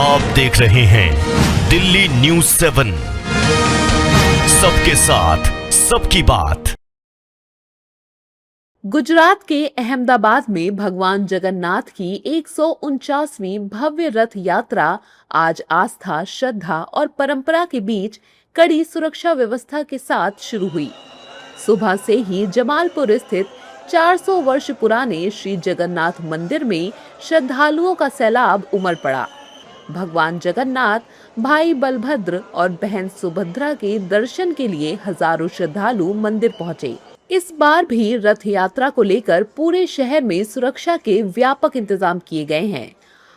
आप देख रहे हैं दिल्ली न्यूज़ 7, सबके साथ सबकी बात। गुजरात के अहमदाबाद में भगवान जगन्नाथ की 149वीं भव्य रथ यात्रा आज आस्था, श्रद्धा और परंपरा के बीच कड़ी सुरक्षा व्यवस्था के साथ शुरू हुई। सुबह से ही जमालपुर स्थित 400 वर्ष पुराने श्री जगन्नाथ मंदिर में श्रद्धालुओं का सैलाब उमड़ पड़ा। भगवान जगन्नाथ, भाई बलभद्र और बहन सुभद्रा के दर्शन के लिए हजारों श्रद्धालु मंदिर पहुंचे। इस बार भी रथ यात्रा को लेकर पूरे शहर में सुरक्षा के व्यापक इंतजाम किए गए हैं।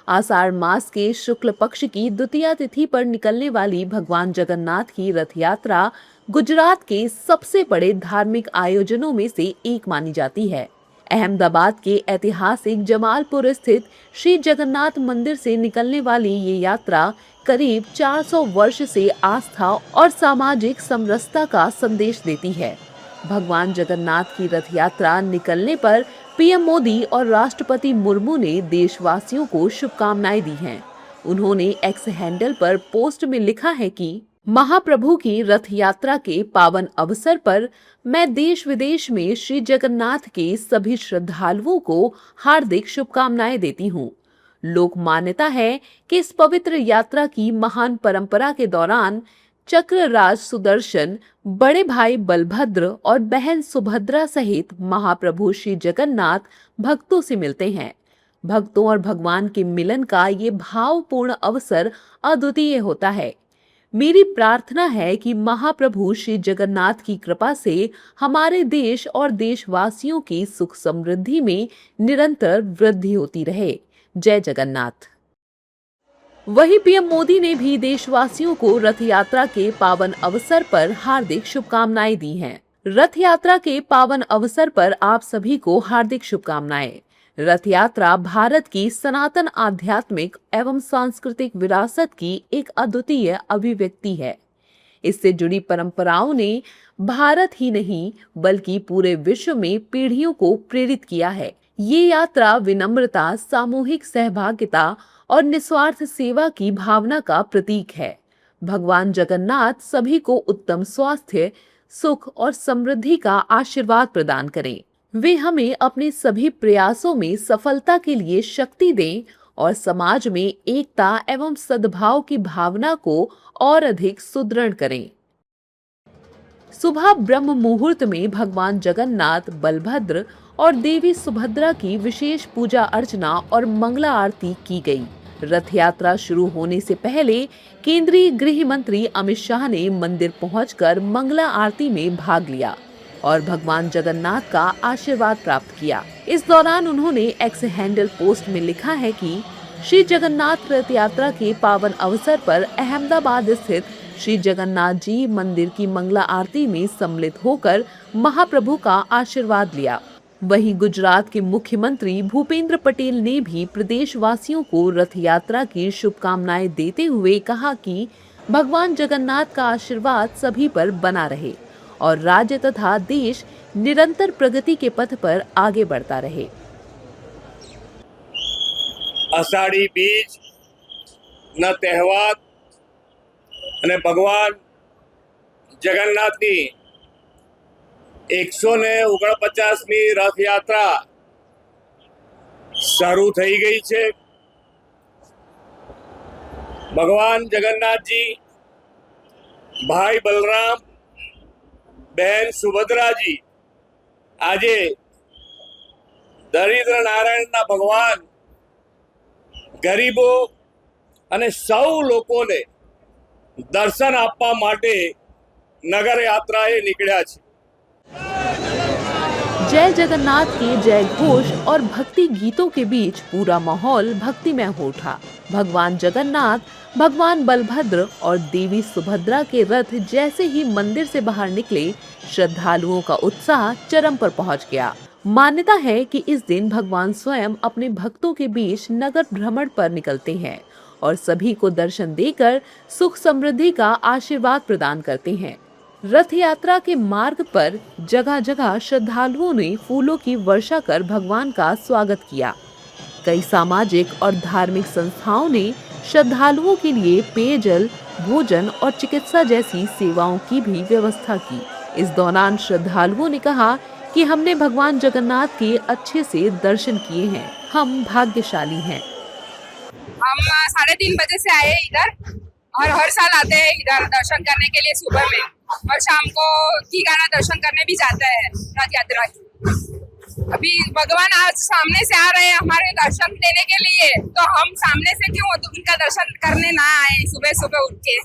आषाढ़ मास के शुक्ल पक्ष की द्वितीया तिथि पर निकलने वाली भगवान जगन्नाथ की रथ यात्रा गुजरात के सबसे बड़े धार्मिक आयोजनों में से एक मानी जाती है। अहमदाबाद के ऐतिहासिक जमालपुर स्थित श्री जगन्नाथ मंदिर से निकलने वाली ये यात्रा करीब 400 वर्ष से आस्था और सामाजिक समरसता का संदेश देती है। भगवान जगन्नाथ की रथ यात्रा निकलने पर पीएम मोदी और राष्ट्रपति मुर्मू ने देशवासियों को शुभकामनाएं दी हैं। उन्होंने एक्स हैंडल पर पोस्ट में लिखा है कि महाप्रभु की रथ यात्रा के पावन अवसर पर मैं देश विदेश में श्री जगन्नाथ के सभी श्रद्धालुओं को हार्दिक शुभकामनाएं देती हूँ। लोक मान्यता है कि इस पवित्र यात्रा की महान परंपरा के दौरान चक्रराज सुदर्शन, बड़े भाई बलभद्र और बहन सुभद्रा सहित महाप्रभु श्री जगन्नाथ भक्तों से मिलते हैं। भक्तों और भगवान के मिलन का ये भावपूर्ण अवसर अद्वितीय होता है। मेरी प्रार्थना है कि महाप्रभु श्री जगन्नाथ की कृपा से हमारे देश और देशवासियों की सुख समृद्धि में निरंतर वृद्धि होती रहे। जय जगन्नाथ। वहीं पीएम मोदी ने भी देशवासियों को रथ यात्रा के पावन अवसर पर हार्दिक शुभकामनाएं दी हैं। रथ यात्रा के पावन अवसर पर आप सभी को हार्दिक शुभकामनाएं। रथ यात्रा भारत की सनातन आध्यात्मिक एवं सांस्कृतिक विरासत की एक अद्वितीय अभिव्यक्ति है। इससे जुड़ी परंपराओं ने भारत ही नहीं बल्कि पूरे विश्व में पीढ़ियों को प्रेरित किया है। ये यात्रा विनम्रता, सामूहिक सहभागिता और निस्वार्थ सेवा की भावना का प्रतीक है। भगवान जगन्नाथ सभी को उत्तम स्वास्थ्य, सुख और समृद्धि का आशीर्वाद प्रदान करें। वे हमें अपने सभी प्रयासों में सफलता के लिए शक्ति दें और समाज में एकता एवं सद्भाव की भावना को और अधिक सुदृढ़ करें। सुबह ब्रह्म मुहूर्त में भगवान जगन्नाथ, बलभद्र और देवी सुभद्रा की विशेष पूजा अर्चना और मंगला आरती की गई। रथ यात्रा शुरू होने से पहले केंद्रीय गृह मंत्री अमित शाह ने मंदिर पहुंचकर मंगला आरती में भाग लिया और भगवान जगन्नाथ का आशीर्वाद प्राप्त किया। इस दौरान उन्होंने एक्स हैंडल पोस्ट में लिखा है कि श्री जगन्नाथ रथ यात्रा के पावन अवसर पर अहमदाबाद स्थित श्री जगन्नाथ जी मंदिर की मंगला आरती में सम्मिलित होकर महाप्रभु का आशीर्वाद लिया। वहीं गुजरात के मुख्यमंत्री भूपेंद्र पटेल ने भी प्रदेशवासियों को रथ यात्रा की शुभकामनाएं देते हुए कहा कि भगवान जगन्नाथ का आशीर्वाद सभी पर बना रहे और राज्य तथा देश निरंतर प्रगति के पथ पर आगे बढ़ता रहे। आषाढ़ी बीज न तहेवार અને ભગવાન જગન્નાથની 149મી રથયાત્રા શરૂ થઈ ગઈ છે। ભગવાન જગન્નાથજી, ભાઈ બલરામ, બહેન સુભદ્રાજી આજે દરિદ્ર નારાયણના ભગવાન ગરીબો અને સૌ લોકોને દર્શન આપવા માટે નગર યાત્રાએ નીકળ્યા છે। जय जगन्नाथ के जय घोष और भक्ति गीतों के बीच पूरा माहौल भक्तिमय हो उठा। भगवान जगन्नाथ, भगवान बलभद्र और देवी सुभद्रा के रथ जैसे ही मंदिर से बाहर निकले, श्रद्धालुओं का उत्साह चरम पर पहुंच गया। मान्यता है कि इस दिन भगवान स्वयं अपने भक्तों के बीच नगर भ्रमण पर निकलते हैं और सभी को दर्शन देकर सुख समृद्धि का आशीर्वाद प्रदान करते हैं। रथ यात्रा के मार्ग पर जगह जगह श्रद्धालुओं ने फूलों की वर्षा कर भगवान का स्वागत किया। कई सामाजिक और धार्मिक संस्थाओं ने श्रद्धालुओं के लिए पेयजल, भोजन और चिकित्सा जैसी सेवाओं की भी व्यवस्था की। इस दौरान श्रद्धालुओं ने कहा कि हमने भगवान जगन्नाथ के अच्छे से दर्शन किए हैं, हम भाग्यशाली हैं। हम 3:30 बजे से आए इधर और हर साल आते हैं इधर दर्शन करने के लिए सुबह में, और शाम को कीगाना दर्शन करने भी जाते हैं रथ यात्रा की। अभी भगवान आज सामने से आ रहे हैं हमारे दर्शन देने के लिए, तो हम सामने से क्यों उनका दर्शन करने ना आए सुबह सुबह उठ के।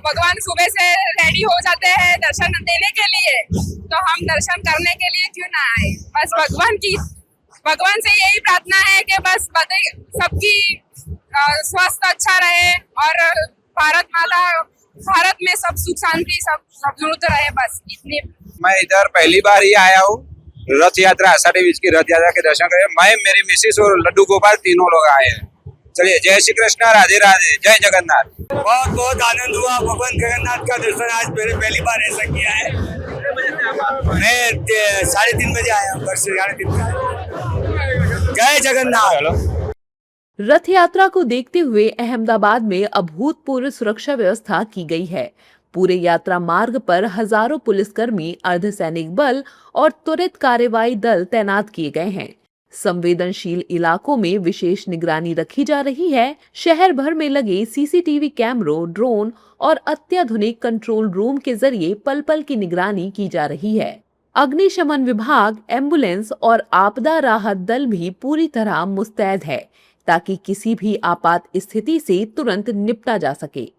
भगवान सुबह से रेडी हो जाते हैं दर्शन देने के लिए, तो हम दर्शन करने के लिए क्यों ना आए। बस भगवान से यही प्रार्थना है कि बस सबकी स्वास्थ्य अच्छा रहे और भारत में सब सुख शांति सब जुड़ते रहे, बस इतनी। मैं इधर पहली बार ही आया हूँ रथ यात्रा, आषाढ़ी बीज की रथ यात्रा के दर्शन करे। मैं, मेरी मिसेस और लड्डू गोपाल तीनों लोग आए हैं। चलिए, जय श्री कृष्णा, राधे राधे, जय जगन्नाथ। बहुत बहुत आनंद हुआ, भगवान जगन्नाथ का दर्शन आज मेरे पहली बार ऐसा किया है। मैं 3:30 बजे आया हूँ, घर से 3:30 बजे। जय जगन्नाथ। रथ यात्रा को देखते हुए अहमदाबाद में अभूतपूर्व सुरक्षा व्यवस्था की गई है। पूरे यात्रा मार्ग पर हजारों पुलिसकर्मी, अर्धसैनिक बल और त्वरित कार्रवाई दल तैनात किए गए हैं। संवेदनशील इलाकों में विशेष निगरानी रखी जा रही है। शहर भर में लगे सीसीटीवी कैमरों, ड्रोन और अत्याधुनिक कंट्रोल रूम के जरिए पल पल की निगरानी की जा रही है। अग्निशमन विभाग, एम्बुलेंस और आपदा राहत दल भी पूरी तरह मुस्तैद है ताकि किसी भी आपात स्थिति से तुरंत निपटा जा सके।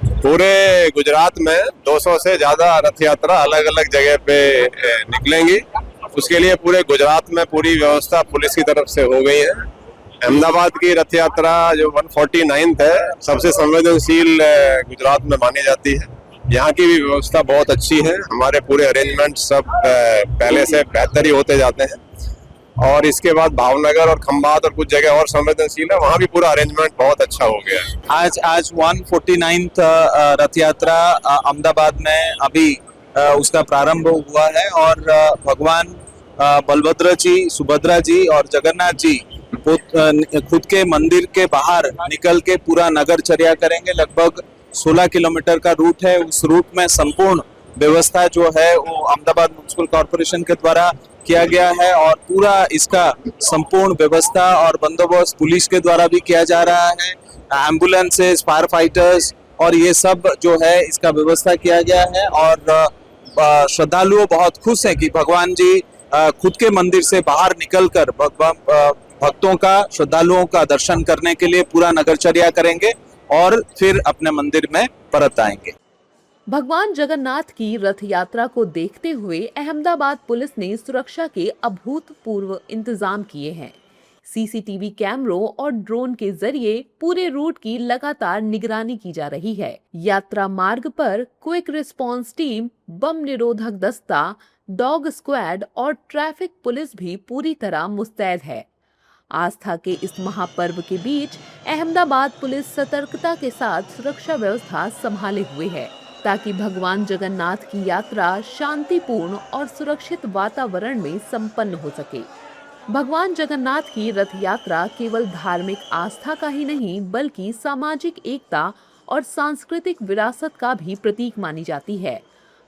पूरे गुजरात में 200 से ज्यादा रथ यात्रा अलग अलग जगह पे निकलेंगी। उसके लिए पूरे गुजरात में पूरी व्यवस्था पुलिस की तरफ से हो गई है। अहमदाबाद की रथ यात्रा जो 149th है, सबसे संवेदनशील गुजरात में मानी जाती है। यहाँ की भी व्यवस्था बहुत अच्छी है। हमारे पूरे अरेंजमेंट सब पहले से बेहतर ही होते जाते हैं। और इसके बाद भावनगर और खंभात और कुछ जगह और संवेदनशील है, वहाँ भी पूरा अरेंजमेंट बहुत अच्छा हो गया है। आज 149th रथ यात्रा अहमदाबाद में अभी उसका प्रारंभ हुआ है और भगवान बलभद्र जी, सुभद्रा जी और जगन्नाथ जी खुद के मंदिर के बाहर निकल के पूरा नगरचर्या करेंगे। लगभग 16 किलोमीटर का रूट है। उस रूट में संपूर्ण व्यवस्था जो है वो अहमदाबाद म्युनिसिपल कॉर्पोरेशन के द्वारा किया गया है और पूरा इसका संपूर्ण व्यवस्था और बंदोबस्त पुलिस के द्वारा भी किया जा रहा है। एम्बुलेंसेस, फायर फाइटर्स और ये सब जो है इसका व्यवस्था किया गया है। और श्रद्धालुओं बहुत खुश हैं कि भगवान जी खुद के मंदिर से बाहर निकलकर भक्तों का, श्रद्धालुओं का दर्शन करने के लिए पूरा नगरचर्या करेंगे और फिर अपने मंदिर में परत आएंगे। भगवान जगन्नाथ की रथ यात्रा को देखते हुए अहमदाबाद पुलिस ने सुरक्षा के अभूतपूर्व इंतजाम किए हैं। सीसीटीवी कैमरों और ड्रोन के जरिए पूरे रूट की लगातार निगरानी की जा रही है। यात्रा मार्ग पर क्विक रिस्पांस टीम, बम निरोधक दस्ता, डॉग स्क्वाड और ट्रैफिक पुलिस भी पूरी तरह मुस्तैद है। आस्था के इस महापर्व के बीच अहमदाबाद पुलिस सतर्कता के साथ सुरक्षा व्यवस्था संभाले हुए है ताकि भगवान जगन्नाथ की यात्रा शांतिपूर्ण और सुरक्षित वातावरण में संपन्न हो सके। भगवान जगन्नाथ की रथ यात्रा केवल धार्मिक आस्था का ही नहीं बल्कि सामाजिक एकता और सांस्कृतिक विरासत का भी प्रतीक मानी जाती है।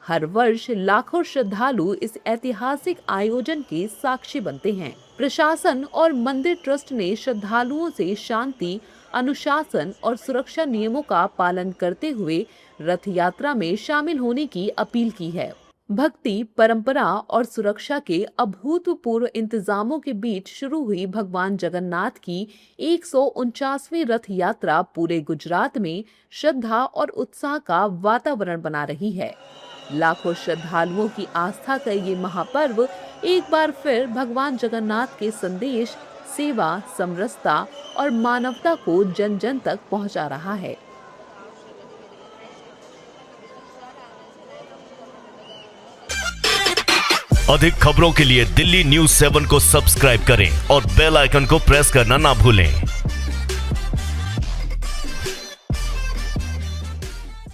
हर वर्ष लाखों श्रद्धालु इस ऐतिहासिक आयोजन के साक्षी बनते हैं। प्रशासन और मंदिर ट्रस्ट ने श्रद्धालुओं से शांति, अनुशासन और सुरक्षा नियमों का पालन करते हुए रथ यात्रा में शामिल होने की अपील की है। भक्ति, परंपरा और सुरक्षा के अभूतपूर्व इंतजामों के बीच शुरू हुई भगवान जगन्नाथ की 149वीं रथ यात्रा पूरे गुजरात में श्रद्धा और उत्साह का वातावरण बना रही है। लाखों श्रद्धालुओं की आस्था का ये महापर्व एक बार फिर भगवान जगन्नाथ के संदेश, सेवा, समरसता और मानवता को जन जन तक पहुंचा रहा है। अधिक खबरों के लिए दिल्ली न्यूज़ 7 को सब्सक्राइब करें और बेल आइकन को प्रेस करना ना भूलें।